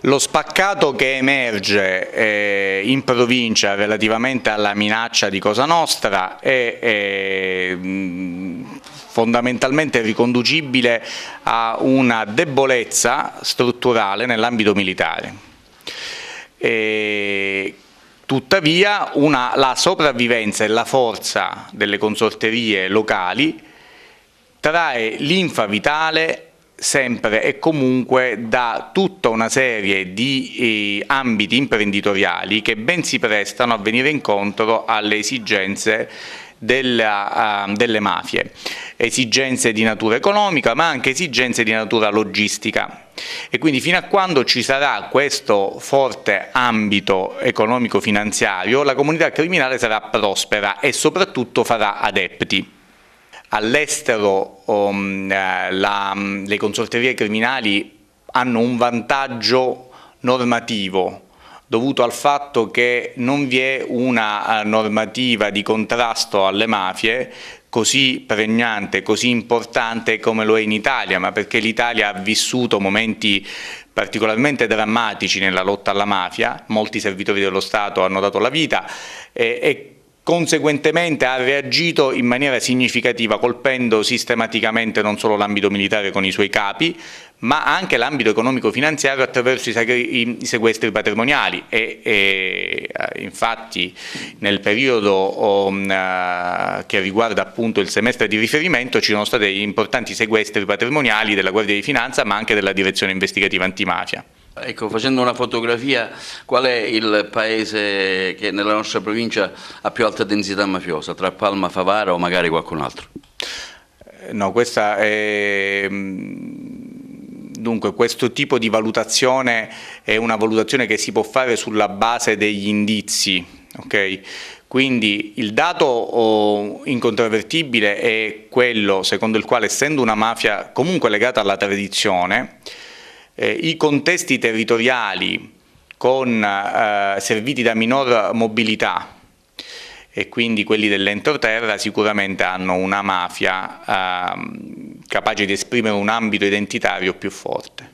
Lo spaccato che emerge in provincia relativamente alla minaccia di Cosa Nostra è fondamentalmente riconducibile a una debolezza strutturale nell'ambito militare. Tuttavia la sopravvivenza e la forza delle consorterie locali trae linfa vitale sempre e comunque da tutta una serie di ambiti imprenditoriali che ben si prestano a venire incontro alle esigenze delle mafie, esigenze di natura economica ma anche esigenze di natura logistica, e quindi fino a quando ci sarà questo forte ambito economico-finanziario la comunità criminale sarà prospera e soprattutto farà adepti. All'estero le consorterie criminali hanno un vantaggio normativo dovuto al fatto che non vi è una normativa di contrasto alle mafie così pregnante, così importante come lo è in Italia, ma perché l'Italia ha vissuto momenti particolarmente drammatici nella lotta alla mafia, molti servitori dello Stato hanno dato la vita e conseguentemente ha reagito in maniera significativa, colpendo sistematicamente non solo l'ambito militare con i suoi capi, ma anche l'ambito economico-finanziario attraverso i sequestri patrimoniali e infatti nel periodo che riguarda appunto il semestre di riferimento ci sono stati importanti sequestri patrimoniali della Guardia di Finanza ma anche della Direzione Investigativa Antimafia. Ecco, facendo una fotografia, qual è il paese che nella nostra provincia ha più alta densità mafiosa, tra Palma, Favara o magari qualcun altro? No, questa è... Dunque, questo tipo di valutazione è una valutazione che si può fare sulla base degli indizi, ok? Quindi il dato incontrovertibile è quello secondo il quale, essendo una mafia comunque legata alla tradizione, i contesti territoriali serviti da minor mobilità e quindi quelli dell'entroterra sicuramente hanno una mafia capace di esprimere un ambito identitario più forte.